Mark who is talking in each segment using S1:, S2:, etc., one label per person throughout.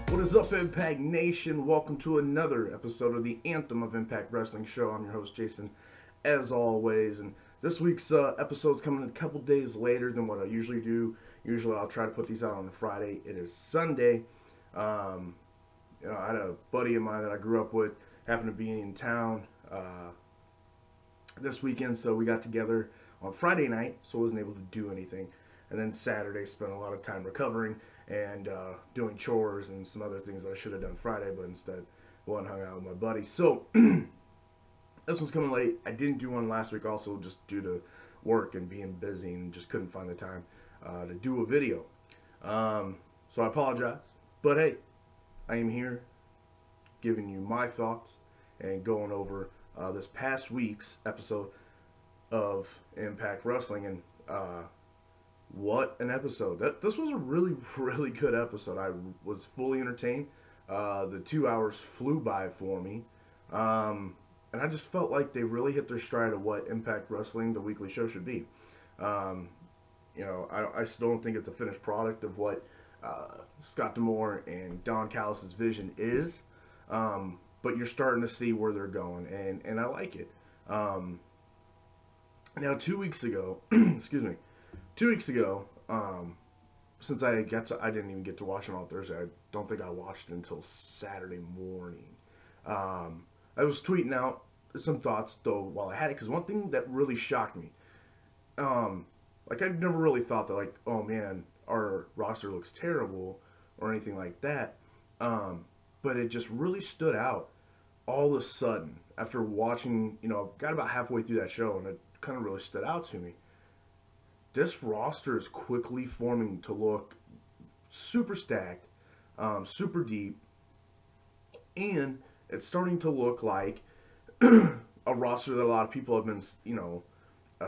S1: What is up, Impact Nation? Welcome to another episode of the Anthem of Impact Wrestling Show. I'm your host, Jason, as always. And this week's episode's coming a couple days later than what I usually do. Usually I'll try to put these out on a Friday. It is Sunday. I had a buddy of mine that I grew up with, happened to be in town this weekend, so we got together on Friday night, so I wasn't able to do anything. And then Saturday, spent a lot of time recovering and doing chores and some other things that I should have done Friday, but instead went and hung out with my buddy. So this one's coming late. I didn't do one last week also just due to work and being busy and just couldn't find the time to do a video. So I apologize. But hey, I am here giving you my thoughts and going over this past week's episode of Impact Wrestling. And what an episode. This was a really, really good episode. I was fully entertained. The 2 hours flew by for me. And I just felt like they really hit their stride of what Impact Wrestling, the weekly show, should be. I still don't think it's a finished product of what Scott D'Amore and Don Callis' vision is. But you're starting to see where they're going, and I like it. Now, 2 weeks ago, excuse me, 2 weeks ago, since I didn't even get to watch it on Thursday. I don't think I watched it until Saturday morning. I was tweeting out some thoughts though while I had it, because one thing that really shocked me, like I never really thought that like, oh man, our roster looks terrible or anything like that. But it just really stood out all of a sudden after watching. Got about halfway through that show, and it kind of really stood out to me. This roster is quickly forming to look super stacked, super deep, and it's starting to look like a roster that a lot of people have been,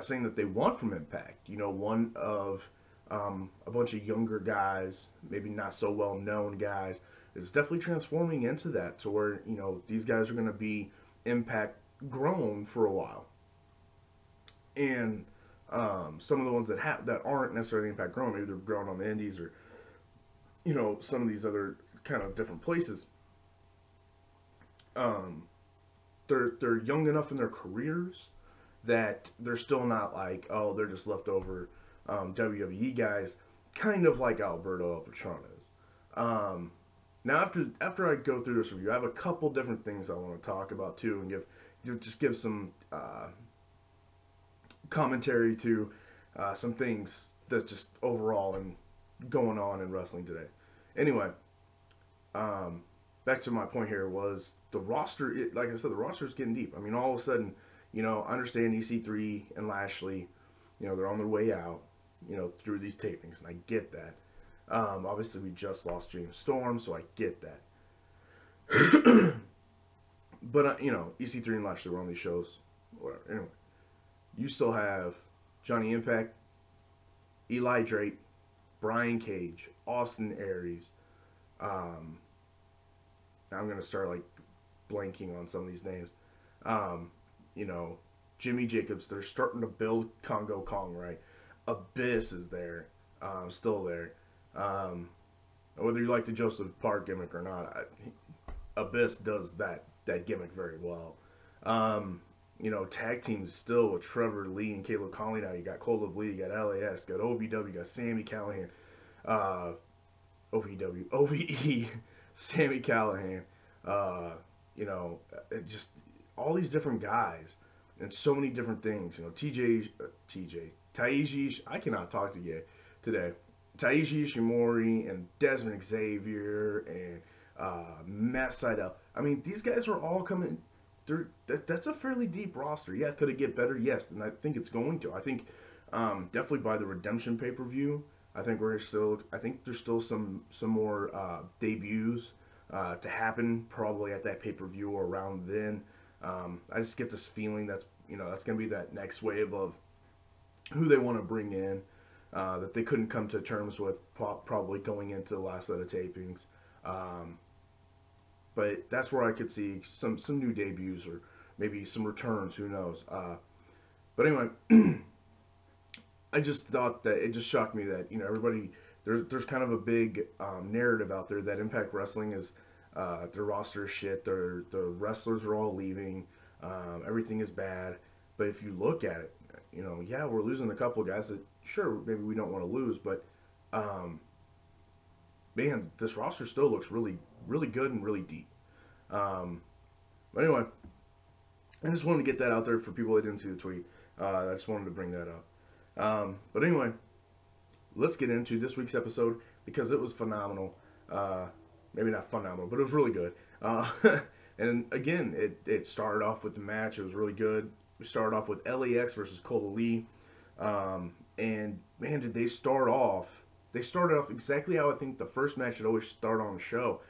S1: saying that they want from Impact. One of a bunch of younger guys, maybe not so well-known guys, is definitely transforming into that, to where, these guys are going to be Impact grown for a while. And some of the ones that aren't necessarily Impact grown, maybe they're grown on the Indies or some of these other kind of different places. They're young enough in their careers that they're still not like, oh, they're just leftover WWE guys, kind of like Alberto El Patron is. Now after I go through this review, I have a couple different things I want to talk about too, and give some commentary to some things that just overall and going on in wrestling today. Anyway, back to my point here was the roster. Like I said, the roster is getting deep. I mean, all of a sudden, I understand EC3 and Lashley, they're on their way out, through these tapings, and I get that. Obviously, we just lost James Storm, so I get that. But EC3 and Lashley were on these shows, whatever. Anyway. You still have Johnny Impact, Eli Drake, Brian Cage, Austin Aries. Now I'm going to start like blanking on some of these names. Jimmy Jacobs, they're starting to build Congo Kong, right? Abyss is there, still there. Whether you like the Joseph Park gimmick or not, Abyss does that gimmick very well. Tag teams still with Trevor Lee and Caleb Conley. Now you got Cole of Lee, you got LAS, you got OVW, you got Sami Callihan, OVE, Sami Callihan, just all these different guys and so many different things. Taiji, I cannot talk to you today. Taiji Ishimori and Desmond Xavier and Matt Sydal. I mean, these guys are all coming. That's a fairly deep roster. Yeah, could it get better? Yes, and I think it's going to. I think definitely by the Redemption pay-per-view, I think there's still some more debuts to happen, probably at that pay-per-view or around then. I just get this feeling that's going to be that next wave of who they want to bring in, that they couldn't come to terms with probably going into the last set of tapings. But that's where I could see some new debuts or maybe some returns. Who knows? But anyway, I just thought that it just shocked me that everybody there's kind of a big narrative out there that Impact Wrestling is their roster is shit. The wrestlers are all leaving. Everything is bad. But if you look at it, you know, yeah, we're losing a couple of guys that sure maybe we don't want to lose, but man, this roster still looks really good and really deep. But anyway, I just wanted to get that out there for people that didn't see the tweet. I just wanted to bring that up. But anyway, let's get into this week's episode because it was phenomenal. Maybe not phenomenal, but it was really good. And again, it started off with the match. It was really good. We started off with LAX versus Colt Lee. And man, did they start off. They started off exactly how I think the first match should always start on a show.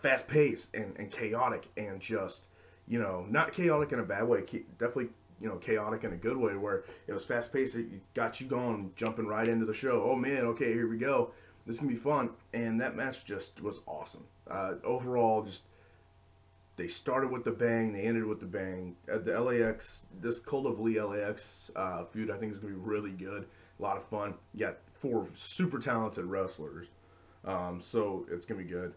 S1: Fast paced and chaotic and just, you know, not chaotic in a bad way. Definitely, you know, chaotic in a good way where it was fast paced. It got you going, jumping right into the show. Oh man, okay, here we go. This can be fun. And that match just was awesome. Overall, just they started with the bang, they ended with the bang. The LAX, this Cult of Lee LAX feud, I think is going to be really good. A lot of fun. You got 4 super talented wrestlers. So it's going to be good.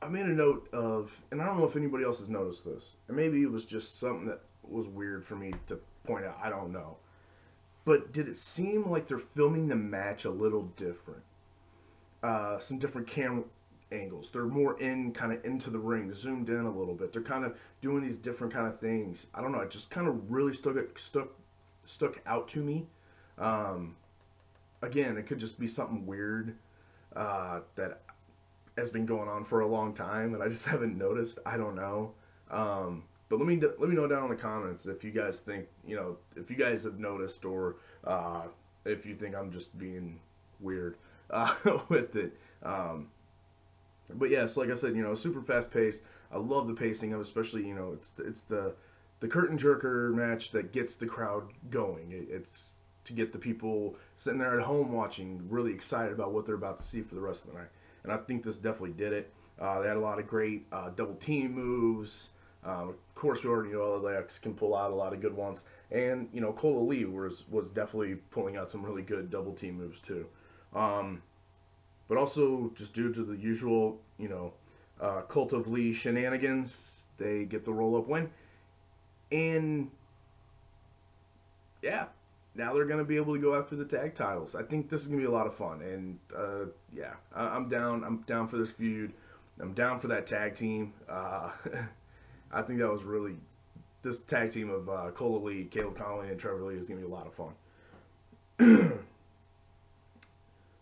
S1: I made a note of, and I don't know if anybody else has noticed this, and maybe it was just something that was weird for me to point out, I don't know. But did it seem like they're filming the match a little different? Some different camera angles. They're more kind of into the ring, zoomed in a little bit. They're kind of doing these different kind of things. I don't know, it just kind of really stuck out to me. Again, it could just be something weird that has been going on for a long time and I just haven't noticed. I don't know. But let me know down in the comments if you guys think, you know, if you guys have noticed or if you think I'm just being weird with it. But yes, like I said, you know, super fast paced. I love the pacing of, especially, you know, it's the curtain jerker match that gets the crowd going. It's to get the people sitting there at home watching really excited about what they're about to see for the rest of the night. And I think this definitely did it. They had a lot of great double team moves. Of course, we already know LAX can pull out a lot of good ones. And, you know, Colt Lee was definitely pulling out some really good double team moves too. But also, just due to the usual, you know, Cult of Lee shenanigans, they get the roll-up win. And, yeah, now they're going to be able to go after the tag titles. I think this is going to be a lot of fun. And, yeah, I'm down. I'm down for this feud. I'm down for that tag team. I think that was really, this tag team of Colt Lee, Caleb Conley, and Trevor Lee is going to be a lot of fun.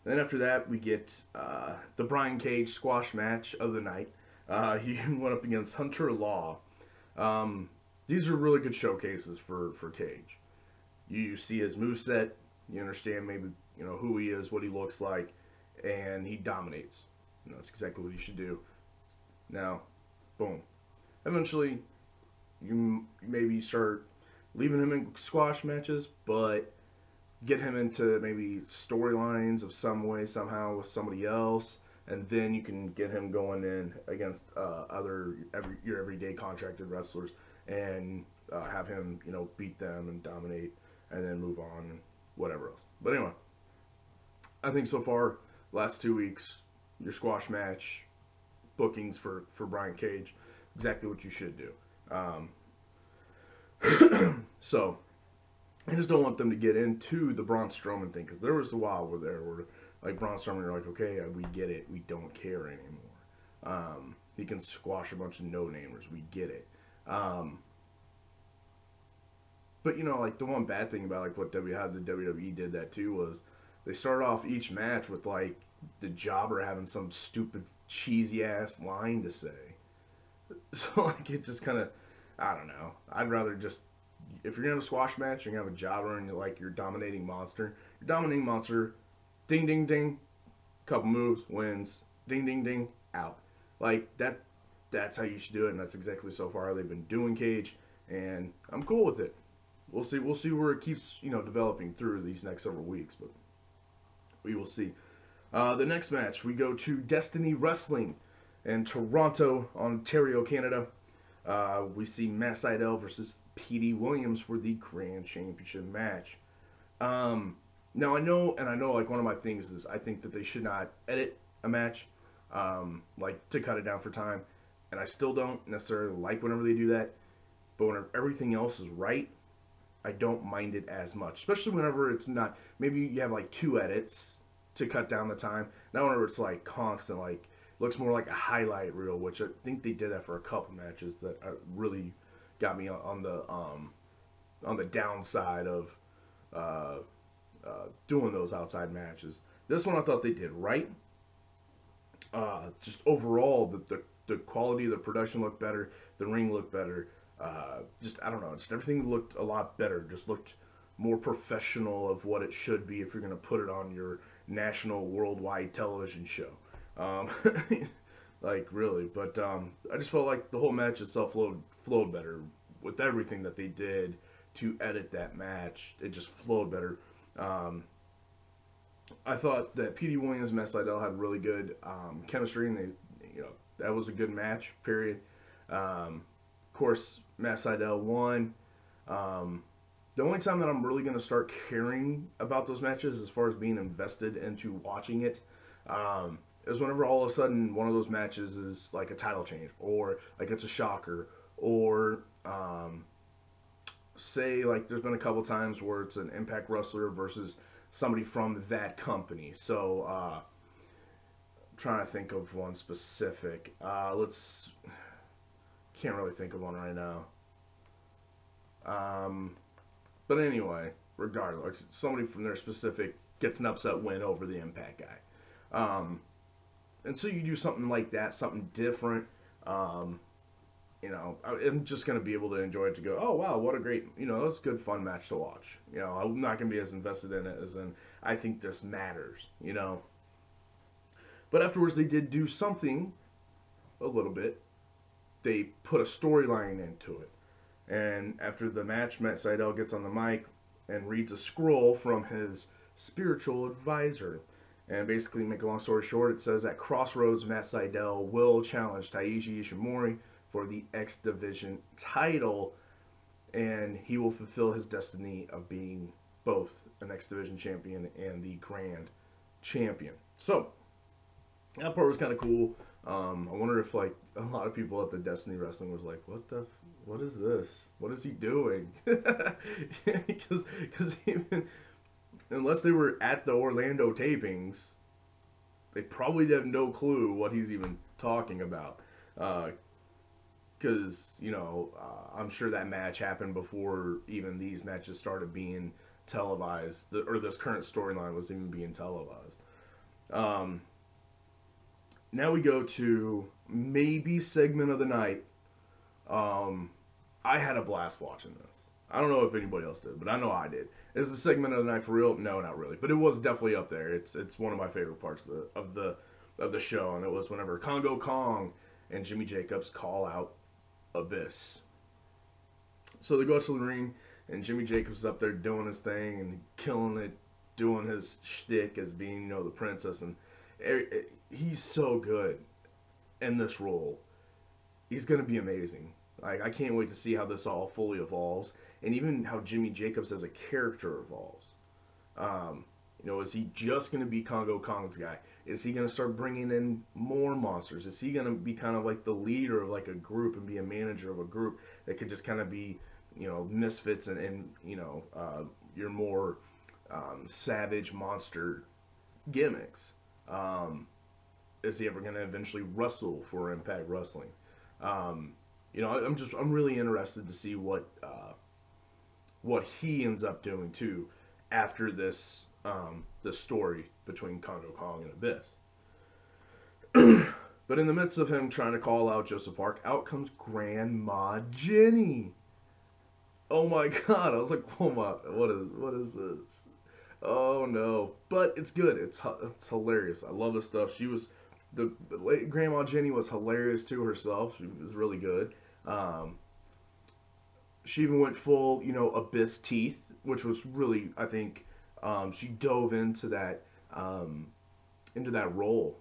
S1: Then after that, we get the Brian Cage squash match of the night. He went up against Hunter Law. These are really good showcases for Cage. You see his moveset, you understand maybe, you know, who he is, what he looks like, and he dominates. And that's exactly what he should do. Now, boom. Eventually, you maybe start leaving him in squash matches, but get him into maybe storylines of some way, somehow, with somebody else, and then you can get him going in against your everyday contracted wrestlers, and have him, you know, beat them and dominate, and then move on and whatever else. But anyway, I think so far, last 2 weeks, your squash match bookings for Brian Cage, exactly what you should do. So, I just don't want them to get into the Braun Strowman thing, because there was a while where like Braun Strowman, you're like, okay, we get it, we don't care anymore. He can squash a bunch of no-namers, we get it. But you know, like the one bad thing about like how the WWE did that too was they started off each match with like the jobber having some stupid cheesy ass line to say. So like it just kind of, I don't know. I'd rather just, if you're gonna have a squash match, you're gonna have a jobber and you're like your dominating monster. Your dominating monster, ding ding ding, couple moves, wins, ding ding ding, out. Like that's how you should do it, and that's exactly so far how they've been doing Cage, and I'm cool with it. We'll see where it keeps, you know, developing through these next several weeks, but we will see. The next match, we go to Destiny Wrestling in Toronto, Ontario, Canada. We see Matt Sydal versus Petey Williams for the Grand Championship match. Now I know, like one of my things is I think that they should not edit a match, like to cut it down for time, and I still don't necessarily like whenever they do that. But whenever everything else is right, I don't mind it as much, especially whenever it's not. Maybe you have like 2 edits to cut down the time. Not whenever it's like constant, like looks more like a highlight reel, which I think they did that for a couple matches that really got me on the downside of doing those outside matches. This one I thought they did right. Just overall, the quality of the production looked better. The ring looked better. Just I don't know. Just everything looked a lot better. Just looked more professional of what it should be if you're going to put it on your national worldwide television show. Like really, but I just felt like the whole match itself flowed better with everything that they did to edit that match. It just flowed better. I thought that Petey Williams and Matt Sydal had really good chemistry, and that was a good match. Period. Of course, Matt Sydal won. The only time that I'm really going to start caring about those matches, as far as being invested into watching it, is whenever all of a sudden one of those matches is like a title change, or like it's a shocker, or say like there's been a couple times where it's an Impact wrestler versus somebody from that company. So I'm trying to think of one specific. Can't really think of one right now. But anyway, regardless, somebody from their specific gets an upset win over the Impact guy. And so you do something like that, something different. I'm just going to be able to enjoy it, to go, oh, wow, what a great, that's a good, fun match to watch. I'm not going to be as invested in it as in, I think this matters, But afterwards, they did do something a little bit. They put a storyline into it. And after the match, Matt Sydal gets on the mic and reads a scroll from his spiritual advisor. And basically, make a long story short, it says at Crossroads, Matt Sydal will challenge Taiji Ishimori for the X Division title, and he will fulfill his destiny of being both an X Division champion and the Grand Champion. So, that part was kind of cool. I wonder if like a lot of people at the Destiny Wrestling was like, what is this? What is he doing? Because even unless they were at the Orlando tapings, they probably have no clue what he's even talking about. Because, I'm sure that match happened before even these matches started being televised, or this current storyline was even being televised. Now we go to maybe segment of the night. I had a blast watching this. I don't know if anybody else did, but I know I did. Is the segment of the night for real? No, not really. But it was definitely up there. It's one of my favorite parts of the show, and it was whenever Congo Kong and Jimmy Jacobs call out Abyss. So they go to the ring, and Jimmy Jacobs is up there doing his thing and killing it, doing his shtick as being, the princess, and he's so good in this role. He's gonna be amazing. Like, I can't wait to see how this all fully evolves, and even how Jimmy Jacobs as a character evolves. Is he just going to be Congo Kong's guy? Is he going to start bringing in more monsters? Is he going to be kind of like the leader of like a group and be a manager of a group that could just kind of be, misfits and your more savage monster gimmicks? Is he ever going to eventually wrestle for Impact Wrestling? I'm really interested to see what he ends up doing too after this story between Congo Kong and Abyss. But in the midst of him trying to call out Joseph Park, out comes Grandma Jenny. Oh my God! I was like, oh my, what is this? Oh no! But it's good. It's hilarious. I love this stuff. She was the late Grandma Jenny was hilarious too herself. She was really good. She even went full, Abyss teeth, which was really, I think, she dove into that role,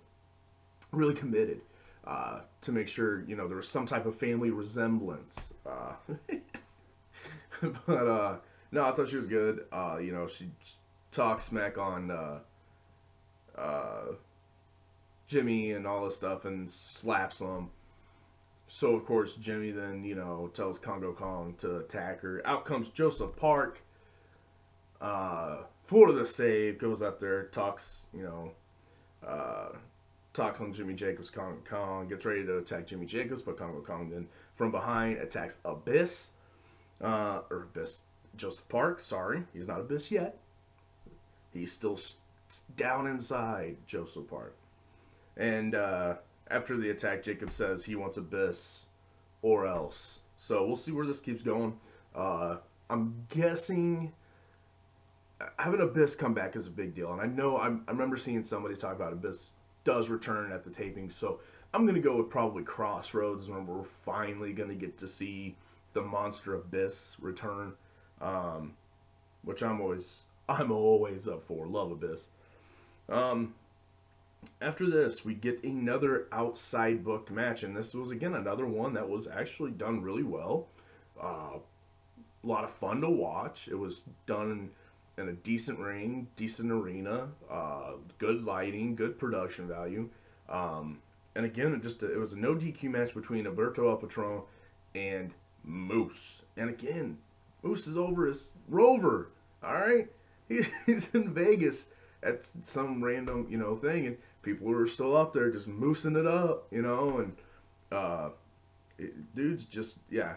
S1: really committed to make sure, there was some type of family resemblance. But no, I thought she was good. You know, she talks smack on uh, Jimmy and all this stuff and slaps him. So of course Jimmy then, you know, tells Congo Kong to attack her. Out comes Joseph Park for the save. Goes out there, talks, you know, uh, talks on Jimmy Jacobs. Congo Kong gets ready to attack Jimmy Jacobs, but Congo Kong then from behind attacks Abyss. Or Abyss. Joseph Park, sorry, he's not Abyss yet. He's still down inside Joseph Park. And after the attack, Jacob says he wants Abyss or else. So we'll see where this keeps going. I'm guessing having Abyss come back is a big deal. And I know I remember seeing somebody talk about Abyss does return at the taping. So I'm going to go with probably Crossroads when we're finally going to get to see the monster Abyss return. Which I'm always up for. Love Abyss. After this, we get another outside booked match, and this was again another one that was actually done really well. A lot of fun to watch. It was done in a decent ring, decent arena, good lighting, good production value, and again, it was a no DQ match between Alberto El Patron and Moose. And again, Moose is over as Rover. All right, he's in Vegas at some random, you know, thing, and people are still out there just moosing it up, you know, and dude's just, yeah.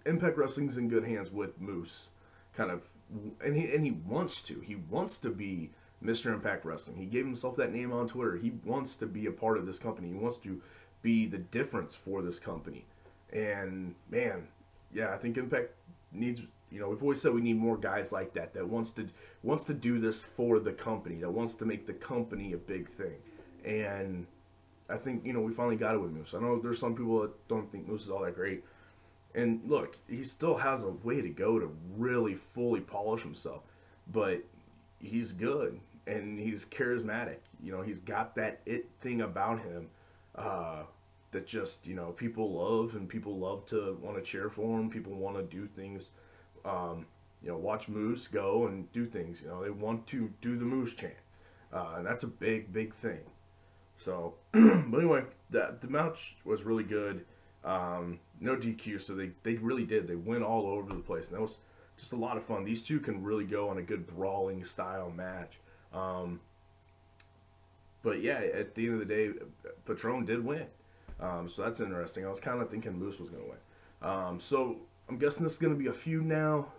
S1: Impact Wrestling's in good hands with Moose, kind of, and he wants to be Mr. Impact Wrestling. He gave himself that name on Twitter. He wants to be a part of this company. He wants to be the difference for this company. And man, yeah, I think Impact needs, you know, we've always said we need more guys like that wants to do this for the company, that wants to make the company a big thing. And I think, you know, we finally got it with Moose. I know there's some people that don't think Moose is all that great. And look, he still has a way to go to really fully polish himself. But he's good and he's charismatic. You know, he's got that it thing about him that just, you know, people love, and people love to want to cheer for him. People want to do things, you know, watch Moose go and do things. You know, they want to do the Moose chant. And that's a big, big thing. So, but anyway, the match was really good. No DQ, so they really did. They went all over the place, and that was just a lot of fun. These two can really go on a good brawling style match. But yeah, at the end of the day, Patron did win. So that's interesting. I was kind of thinking Moose was going to win. So I'm guessing this is going to be a feud now,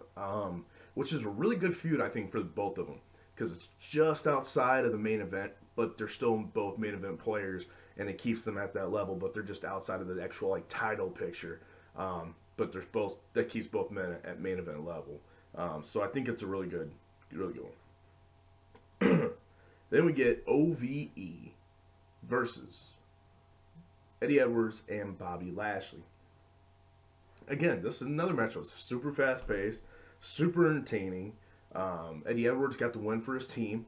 S1: which is a really good feud, I think, for both of them, because it's just outside of the main event, but they're still both main event players, and it keeps them at that level, but they're just outside of the actual like title picture. But there's both, that keeps both men at main event level. So I think it's a really good one. Then we get OVE versus Eddie Edwards and Bobby Lashley. Again, this is another match that was super fast paced, super entertaining. Eddie Edwards got the win for his team.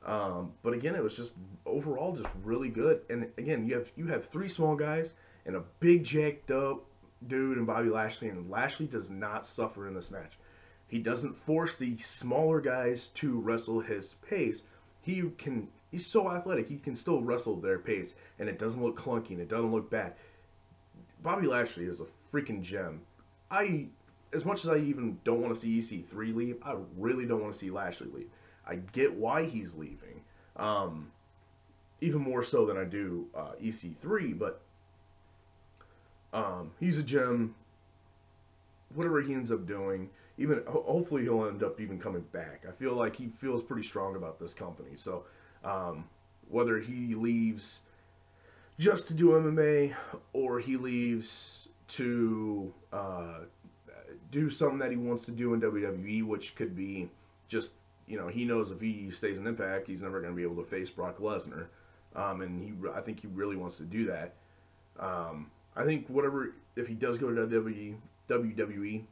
S1: But again, it was just overall just really good. And again, you have three small guys and a big jacked up dude in Bobby Lashley, and Lashley does not suffer in this match. He doesn't force the smaller guys to wrestle his pace. He's so athletic, he can still wrestle their pace, and it doesn't look clunky and it doesn't look bad. Bobby Lashley is a freaking gem. As much as I even don't want to see EC3 leave, I really don't want to see Lashley leave. I get why he's leaving, even more so than I do EC3, but he's a gem. Whatever he ends up doing, even hopefully he'll end up even coming back. I feel like he feels pretty strong about this company. So whether he leaves just to do MMA or he leaves to do something that he wants to do in WWE, which could be just, you know, he knows if he stays in Impact, he's never going to be able to face Brock Lesnar, and I think he really wants to do that. I think if he does go to WWE,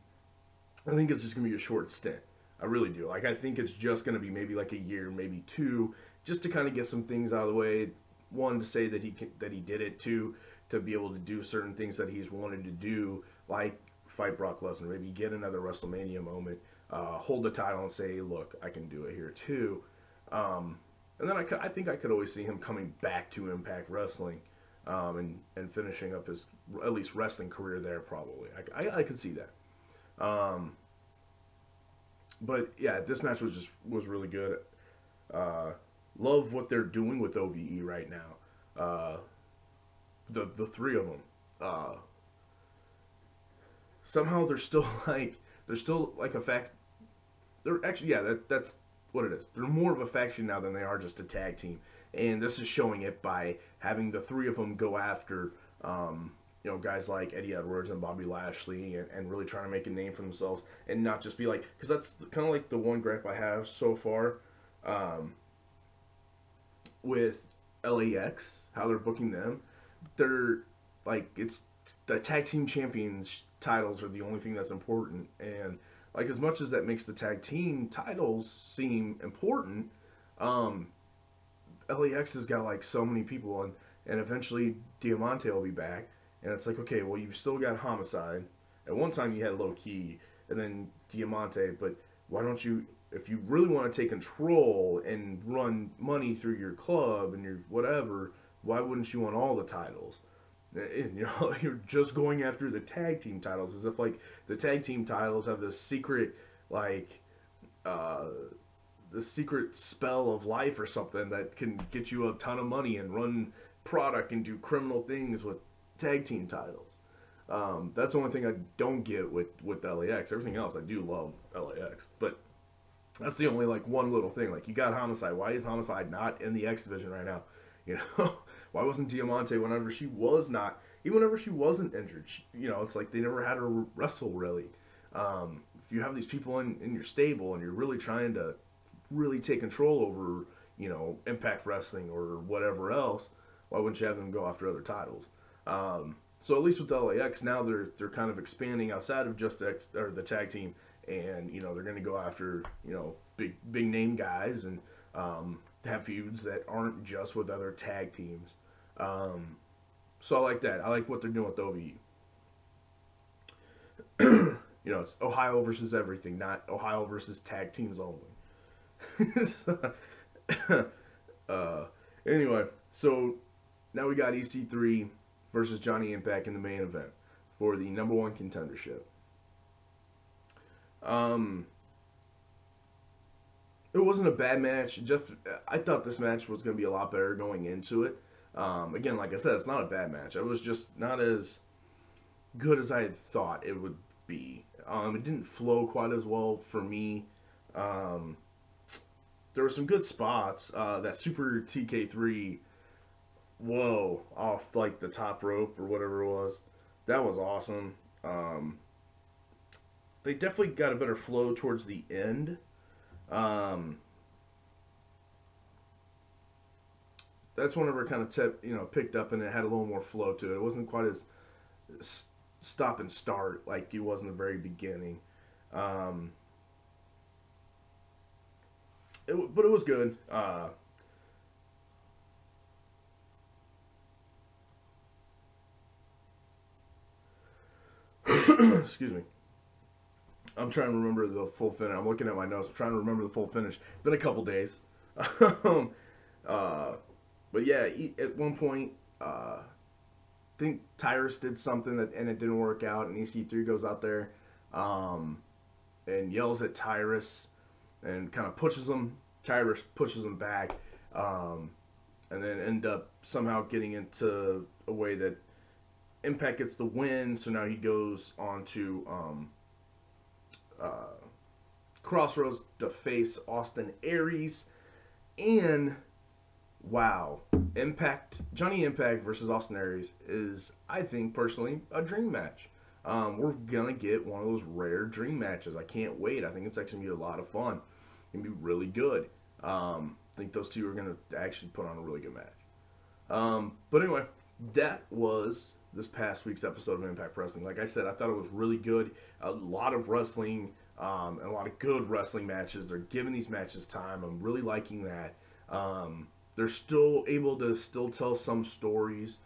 S1: I think it's just going to be a short stint. I really do. Like, I think it's just going to be maybe like a year, maybe two, just to kind of get some things out of the way. One, to say that he did it. Two, to be able to do certain things that he's wanted to do, like fight Brock Lesnar, maybe get another WrestleMania moment, hold the title and say, look, I can do it here too. And then I think I could always see him coming back to Impact Wrestling, and finishing up his at least wrestling career there. Probably, I could see that. But yeah, this match was really good. Love what they're doing with OVE right now. The three of them. Somehow they're still like a fact. They're actually, yeah, that's what it is. They're more of a faction now than they are just a tag team, and this is showing it by having the three of them go after guys like Eddie Edwards and Bobby Lashley, and really trying to make a name for themselves, and not just be like, because that's kind of like the one gripe I have so far with LAX, how they're booking them. They're like, it's the tag team champions titles are the only thing that's important, and like, as much as that makes the tag team titles seem important, LAX has got like so many people, and eventually Diamante will be back, and it's like, okay, well, you've still got Homicide. At one time you had Low Key, and then Diamante, but why don't you, if you really want to take control and run money through your club and your whatever, why wouldn't you want all the titles? And, you're just going after the tag team titles, as if like the tag team titles have this secret, like the secret spell of life or something that can get you a ton of money and run product and do criminal things with tag team titles. That's the only thing I don't get with LAX. Everything else I do love LAX, but that's the only like one little thing. Like, you got Homicide. Why is Homicide not in the X division right now? Why wasn't Diamante whenever she was not, even whenever she wasn't injured? It's like they never had her wrestle, really. If you have these people in your stable and you're really trying to really take control over, Impact Wrestling or whatever else, why wouldn't you have them go after other titles? So at least with LAX now, they're kind of expanding outside of just the tag team, and they're going to go after big name guys, and have feuds that aren't just with other tag teams. So I like that. I like what they're doing with OVE. It's Ohio versus everything, not Ohio versus tag teams only. Anyway, so now we got EC3 versus Johnny Impact in the main event for the #1 contendership. It wasn't a bad match. I thought this match was going to be a lot better going into it. Again, like I said, it's not a bad match. It was just not as good as I had thought it would be. It didn't flow quite as well for me. There were some good spots. That Super TK3, whoa, off like the top rope or whatever it was. That was awesome. They definitely got a better flow towards the end. That's whenever it kind of picked up, and it had a little more flow to it. It wasn't quite as stop and start like it was in the very beginning. But it was good. Excuse me. I'm trying to remember the full finish. I'm looking at my notes. I'm trying to remember the full finish. It's been a couple days. But yeah, at one point, I think Tyrus did something and it didn't work out, and EC3 goes out there and yells at Tyrus and kind of pushes him. Tyrus pushes him back, and then end up somehow getting into a way that Impact gets the win. So now he goes on to Crossroads to face Austin Aries, and wow, Johnny Impact versus Austin Aries is, I think personally, a dream match. We're gonna get one of those rare dream matches. I can't wait. I think it's actually gonna be a lot of fun. It's gonna be really good. I think those two are gonna actually put on a really good match. But anyway, that was this past week's episode of Impact Wrestling. Like I said, I thought it was really good. A lot of wrestling, and a lot of good wrestling matches. They're giving these matches time. I'm really liking that. They're still able to tell some stories,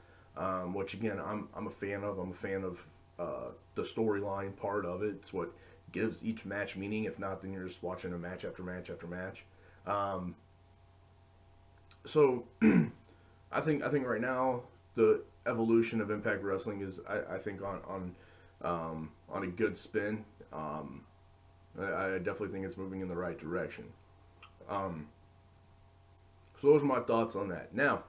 S1: which again I'm a fan of. I'm a fan of the storyline part of it. It's what gives each match meaning. If not, then you're just watching a match after match after match. Um, so I think right now the evolution of Impact Wrestling is I think on a good spin. I definitely think it's moving in the right direction. Um, so those are my thoughts on that. Now,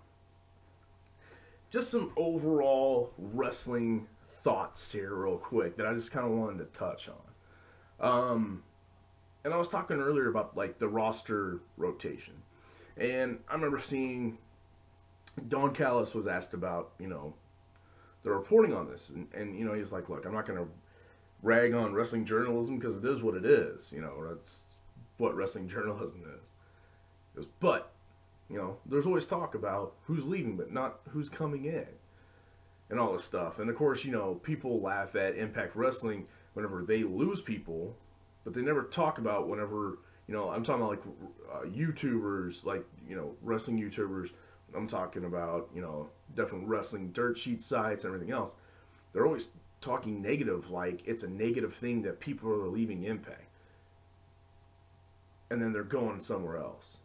S1: just some overall wrestling thoughts here, real quick, that I just kind of wanted to touch on. And I was talking earlier about like the roster rotation, and I remember seeing Don Callis was asked about the reporting on this, and he's like, look, I'm not gonna rag on wrestling journalism because it is what it is. That's what wrestling journalism is. He goes, but there's always talk about who's leaving, but not who's coming in, and all this stuff. And of course, people laugh at Impact Wrestling whenever they lose people, but they never talk about whenever, I'm talking about like YouTubers, like, wrestling YouTubers. I'm talking about, definitely wrestling dirt sheet sites and everything else. They're always talking negative, like it's a negative thing that people are leaving Impact. And then they're going somewhere else.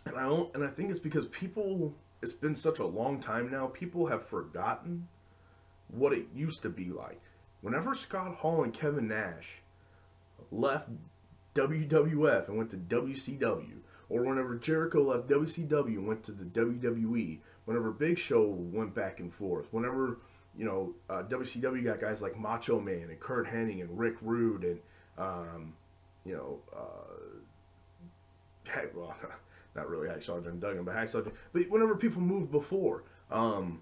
S1: And I think it's because it's been such a long time now, people have forgotten what it used to be like. Whenever Scott Hall and Kevin Nash left WWF and went to WCW, or whenever Jericho left WCW and went to the WWE, whenever Big Show went back and forth, whenever WCW got guys like Macho Man and Kurt Hennig and Rick Rude and well, not really Hacksaw Jim Duggan, but Hacksaw Jim. But whenever people moved before, and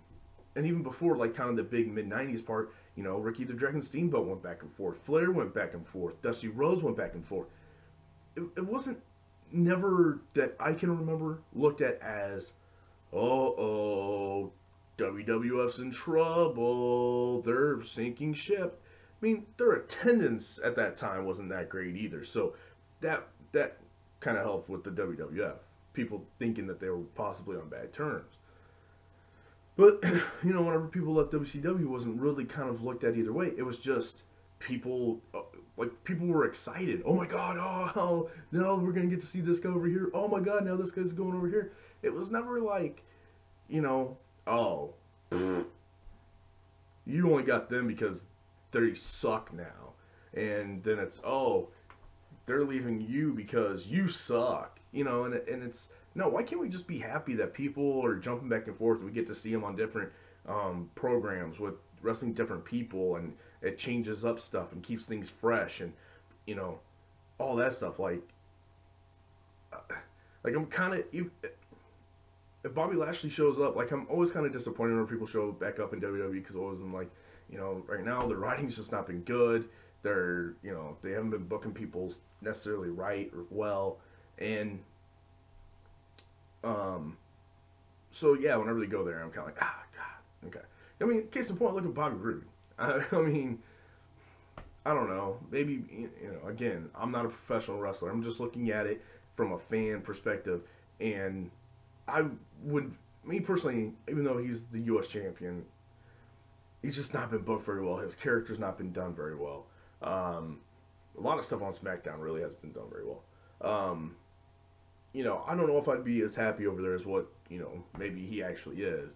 S1: even before, like kind of the big mid-90s part, Ricky the Dragon Steamboat went back and forth, Flair went back and forth, Dusty Rhodes went back and forth. It wasn't never that I can remember looked at as, WWF's in trouble, they're sinking ship. I mean, their attendance at that time wasn't that great either, so that kind of helped with the WWF. People thinking that they were possibly on bad terms. But, whenever people left WCW, it wasn't really kind of looked at either way. It was just people, people were excited. Oh my God, oh, now we're going to get to see this guy over here. Oh my God, now this guy's going over here. It was never like, oh, you only got them because they suck now. And then it's, oh, they're leaving you because you suck. And it's, no, why can't we just be happy that people are jumping back and forth? We get to see them on different programs with wrestling different people, and it changes up stuff and keeps things fresh, and all that stuff. Like I'm kind of, if Bobby Lashley shows up, like I'm always kind of disappointed when people show back up in WWE, because always I'm like, right now the writing's just not been good. They're they haven't been booking people necessarily right or well, and so yeah, whenever they go there, I'm kind of like, God, okay. I mean, case in point, look at Bobby Roode. I mean, I don't know. Maybe, again, I'm not a professional wrestler. I'm just looking at it from a fan perspective. And me personally, even though he's the U.S. champion, he's just not been booked very well. His character's not been done very well. A lot of stuff on SmackDown really hasn't been done very well. I don't know if I'd be as happy over there as what, maybe he actually is.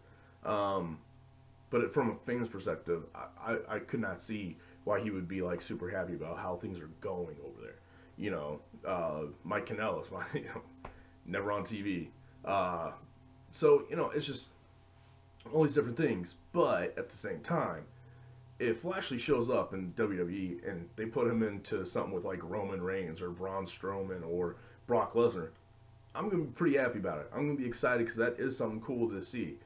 S1: But from a fan's perspective, I could not see why he would be like super happy about how things are going over there. Mike Kanellis, never on TV. So, it's just all these different things. But at the same time, if Lashley shows up in WWE and they put him into something with like Roman Reigns or Braun Strowman or Brock Lesnar, I'm going to be pretty happy about it. I'm going to be excited because that is something cool to see.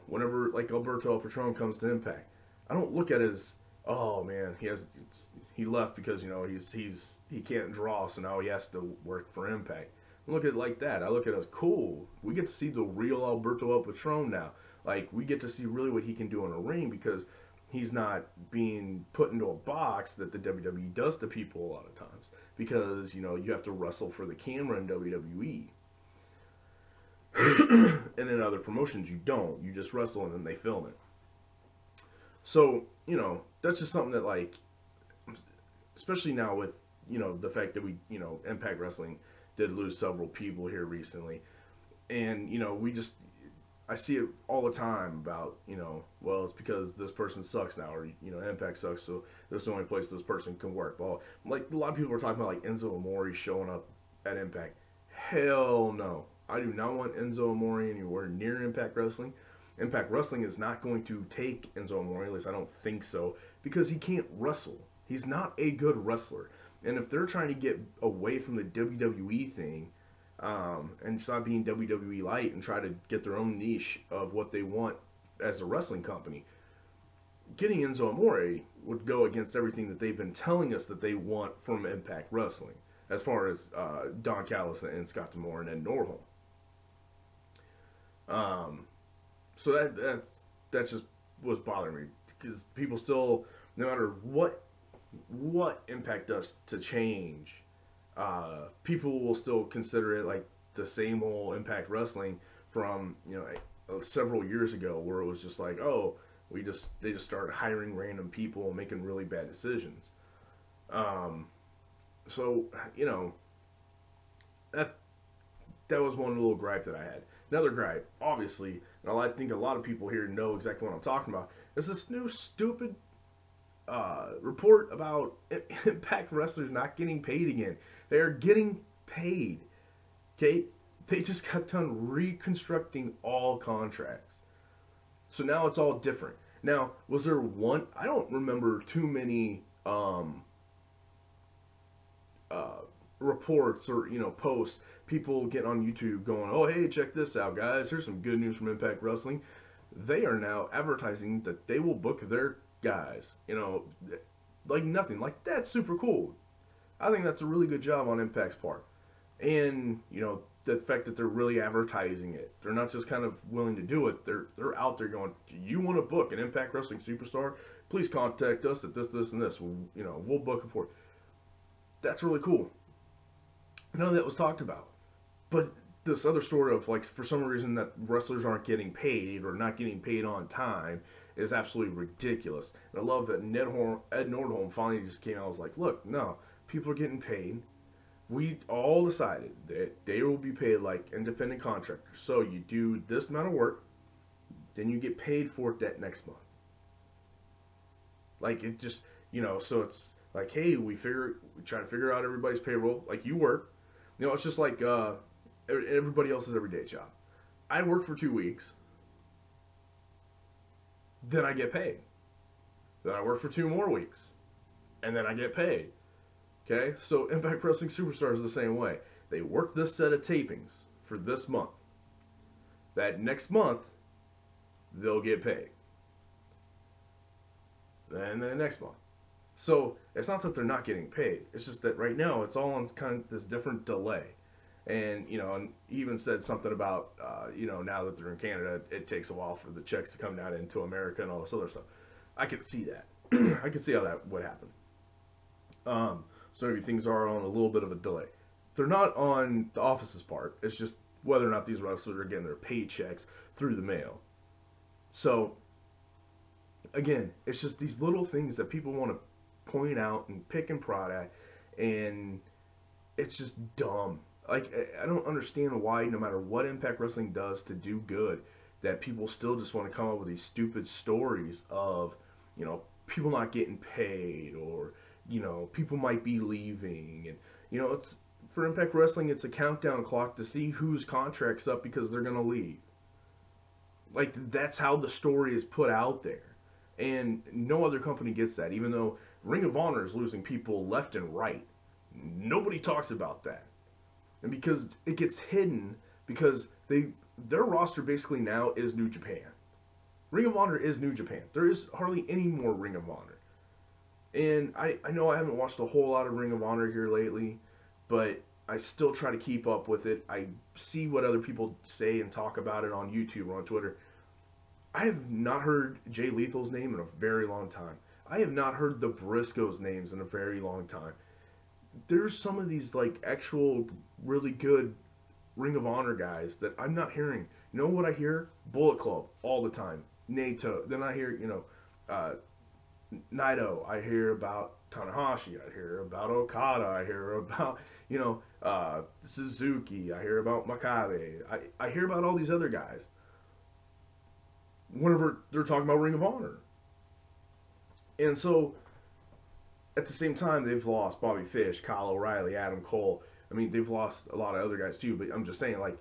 S1: Whenever like Alberto El Patron comes to Impact, I don't look at it as, oh man, he left because he can't draw, so now he has to work for Impact. I look at it like that. I look at it as cool. We get to see the real Alberto El Patron now. Like, we get to see really what he can do in a ring, because he's not being put into a box that the WWE does to people a lot of times. Because, you have to wrestle for the camera in WWE. And in other promotions, you don't. You just wrestle and then they film it. So, that's just something that, like, especially now with, the fact that we, Impact Wrestling did lose several people here recently. And, I see it all the time about, well, it's because this person sucks now, or, Impact sucks, so this is the only place this person can work. Well, like, a lot of people are talking about, like, Enzo Amore showing up at Impact. Hell no. I do not want Enzo Amore anywhere near Impact Wrestling. Impact Wrestling is not going to take Enzo Amore, at least I don't think so, because he can't wrestle. He's not a good wrestler. And if they're trying to get away from the WWE thing, and stop being WWE light and try to get their own niche of what they want as a wrestling company, getting Enzo Amore would go against everything that they've been telling us that they want from Impact Wrestling, as far as Don Callis and Scott D'Amore and Ed Nordholm. So that just was bothering me, because people still, no matter what Impact does to change, people will still consider it like the same old Impact Wrestling from several years ago, where it was just like, oh, they just started hiring random people and making really bad decisions. So that was one little gripe that I had. Another gripe, obviously, and I think a lot of people here know exactly what I'm talking about, is this new stupid report about Impact wrestlers not getting paid again. They are getting paid. Okay? They just got done reconstructing all contracts. So now it's all different. Now, was there one? I don't remember too many reports or posts, people get on YouTube going, oh, hey, check this out, guys, here's some good news from Impact Wrestling. They are now advertising that they will book their guys, like nothing. Like, that's super cool. I think that's a really good job on Impact's part. And the fact that they're really advertising it, they're not just kind of willing to do it, they're out there going, you want to book an Impact Wrestling superstar, please contact us at this and this, we'll book it for you. That's really cool. None of that was talked about. But this other story of, like, for some reason that wrestlers aren't getting paid or not getting paid on time is absolutely ridiculous. And I love that Ed Nordholm finally just came out and was like, look, no, people are getting paid. We all decided that they will be paid like independent contractors. So you do this amount of work, then you get paid for it that next month. Like, it just, so it's like, hey, we try to figure out everybody's payroll. Like, you work. It's just like everybody else's everyday job. I work for 2 weeks, then I get paid. Then I work for 2 more weeks, and then I get paid. Okay? So Impact Wrestling Superstars is the same way. They work this set of tapings for this month. That next month, they'll get paid. Then the next month. So it's not that they're not getting paid. It's just that right now it's all on kind of this different delay. And, and he even said something about, now that they're in Canada, it takes a while for the checks to come down into America and all this other stuff. I could see that. I could see how that would happen. So maybe things are on a little bit of a delay. They're not on the office's part. It's just whether or not these wrestlers are getting their paychecks through the mail. So, again, it's just these little things that people want to point out and pick and prod at, and it's just dumb. Like, I don't understand why, no matter what Impact Wrestling does to do good, that people still just want to come up with these stupid stories of, people not getting paid, or, people might be leaving. And, it's, for Impact Wrestling, it's a countdown clock to see whose contract's up because they're going to leave. Like, that's how the story is put out there. And no other company gets that, even though Ring of Honor is losing people left and right. Nobody talks about that. And because it gets hidden, because their roster basically now is New Japan. Ring of Honor is New Japan. There is hardly any more Ring of Honor. And I know I haven't watched a whole lot of Ring of Honor here lately, but I still try to keep up with it. I see what other people say and talk about it on YouTube or on Twitter. I have not heard Jay Lethal's name in a very long time. I have not heard the Briscoes' names in a very long time. There's some of these, like, actual really good Ring of Honor guys that I'm not hearing. You know what I hear? Bullet Club all the time. Naito. Then I hear, Naito, I hear about Tanahashi, I hear about Okada, I hear about, Suzuki, I hear about Makabe, I hear about all these other guys whenever they're talking about Ring of Honor. And so, at the same time, they've lost Bobby Fish, Kyle O'Reilly, Adam Cole. I mean, they've lost a lot of other guys too, but I'm just saying, like,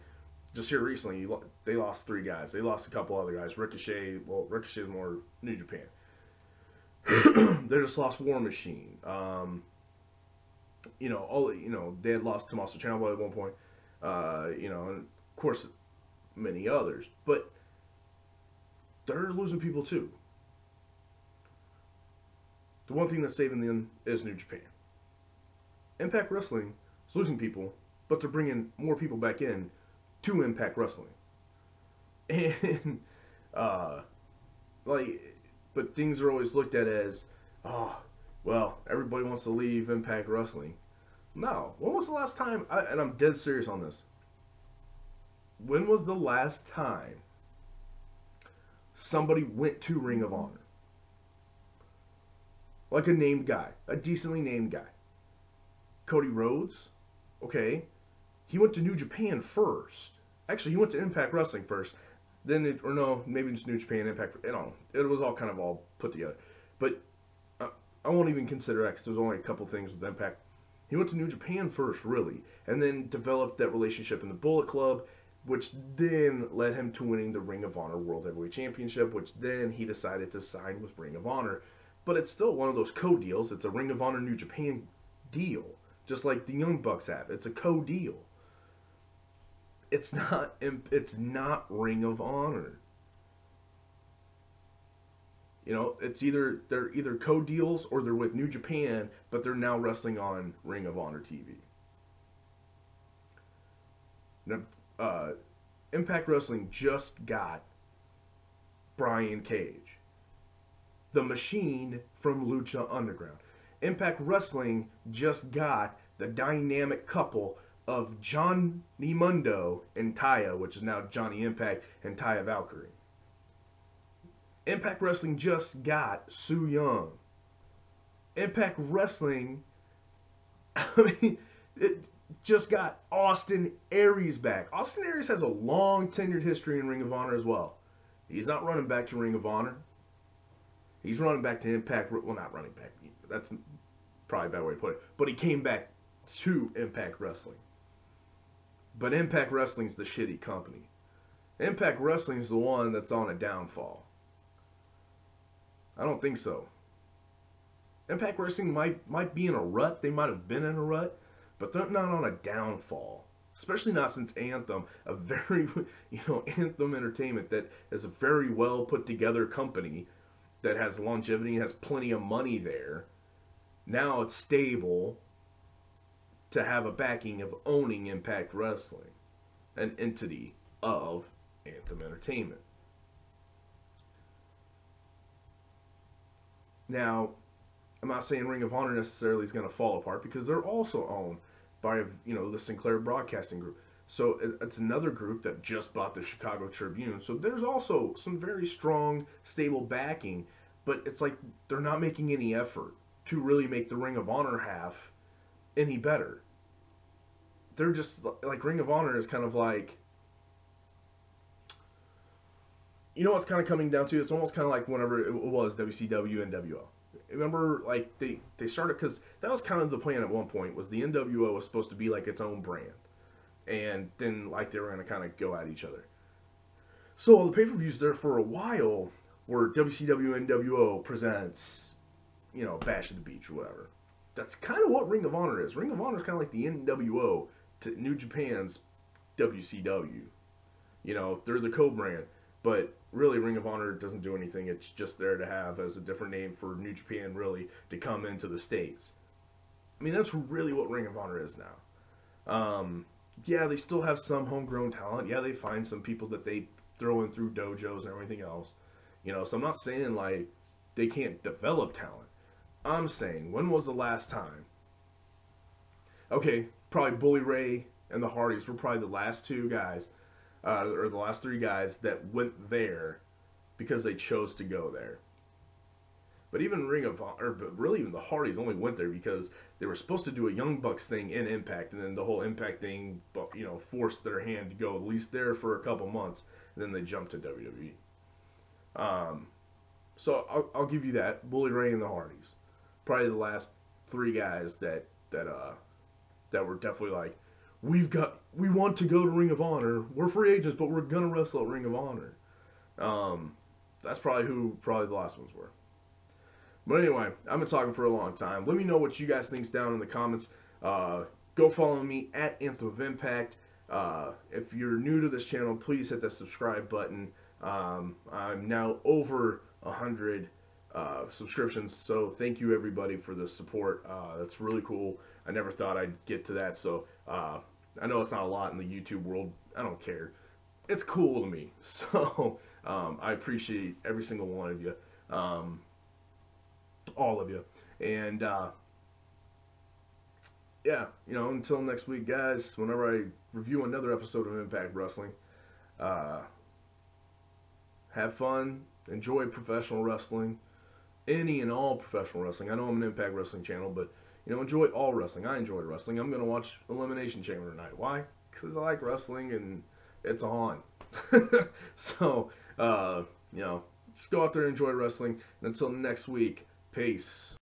S1: just here recently, they lost 3 guys. They lost a couple other guys. Ricochet, well, Ricochet is more New Japan. They just lost War Machine. They had lost Tommaso Ciampa at one point. And of course, many others. But they're losing people too. The one thing that's saving them is New Japan. Impact Wrestling is losing people, but they're bringing more people back in to Impact Wrestling. And, but things are always looked at as, everybody wants to leave Impact Wrestling. No. When was the last time, and I'm dead serious on this, when was the last time somebody went to Ring of Honor? Like a named guy, a decently named guy. Cody Rhodes, okay, he went to New Japan first. Actually, he went to Impact Wrestling first. Then, maybe it's New Japan, Impact, it was all kind of all put together. But I won't even consider X. There's only a couple things with Impact. He went to New Japan first, really, and then developed that relationship in the Bullet Club, which then led him to winning the Ring of Honor World Heavyweight Championship, which then he decided to sign with Ring of Honor. But it's still one of those co-deals. It's a Ring of Honor New Japan deal, just like the Young Bucks have. It's a co-deal. It's not Ring of Honor. It's they're either co-deals or they're with New Japan, but they're now wrestling on Ring of Honor TV. Now, Impact Wrestling just got Brian Cage, the Machine from Lucha Underground. Impact Wrestling just got the dynamic couple of Johnny Mundo and Taya, which is now Johnny Impact and Taya Valkyrie. Impact Wrestling just got Su Yung. Impact Wrestling, it just got Austin Aries back. Austin Aries has a long tenured history in Ring of Honor as well. He's not running back to Ring of Honor. He's running back to Impact. Well, not running back. That's probably a bad way to put it. But he came back to Impact Wrestling. But Impact Wrestling's the shitty company. Impact Wrestling's the one that's on a downfall. I don't think so. Impact Wrestling might be in a rut. They might have been in a rut. But they're not on a downfall. Especially not since Anthem, a very, Anthem Entertainment that is a very well put together company that has longevity and has plenty of money there. Now it's stable to have a backing of owning Impact Wrestling, an entity of Anthem Entertainment. Now, I'm not saying Ring of Honor necessarily is going to fall apart because they're also owned by, the Sinclair Broadcasting Group. So it's another group that just bought the Chicago Tribune. So there's also some very strong, stable backing, but it's like they're not making any effort to really make the Ring of Honor half any better. They're just, like, Ring of Honor is kind of like, what's kind of coming down to? It's almost kind of like whenever it was WCW and NWO. Remember, like, they started, because that was kind of the plan at one point, was the NWO was supposed to be like its own brand. And then, like, they were going to kind of go at each other. So the pay-per-views there for a while were WCW NWO presents, Bash at the Beach or whatever. That's kind of what Ring of Honor is. Ring of Honor is kind of like the NWO to New Japan's WCW. They're the co-brand. But really, Ring of Honor doesn't do anything. It's just there to have as a different name for New Japan, really, to come into the States. I mean, that's really what Ring of Honor is now. Yeah, they still have some homegrown talent. Yeah, they find some people that they throw in through dojos and everything else. So I'm not saying, like, they can't develop talent. I'm saying, when was the last time? Okay, probably Bully Ray and the Hardys were probably the last 2 guys, or the last 3 guys that went there because they chose to go there. But even Ring of Honor, but really even the Hardys only went there because they were supposed to do a Young Bucks thing in Impact, and then the whole Impact thing, forced their hand to go at least there for a couple months, and then they jumped to WWE. So I'll give you that. Bully Ray and the Hardys, probably the last three guys that were definitely like, we want to go to Ring of Honor. We're free agents, but we're gonna wrestle at Ring of Honor. That's probably the last ones were. But anyway, I've been talking for a long time. Let me know what you guys think down in the comments. Go follow me at Anthem of Impact. If you're new to this channel, please hit that subscribe button. I'm now over 100 subscriptions, so thank you everybody for the support. That's really cool. I never thought I'd get to that, so I know it's not a lot in the YouTube world. I don't care. It's cool to me. So I appreciate every single one of you. All of you. And yeah, until next week, guys, whenever I review another episode of Impact Wrestling, have fun, enjoy professional wrestling, any and all professional wrestling. I know I'm an Impact Wrestling channel, but enjoy all wrestling. I enjoy wrestling. I'm gonna watch Elimination Chamber tonight. Why? Because I like wrestling and it's on. So just go out there and enjoy wrestling. And until next week, peace.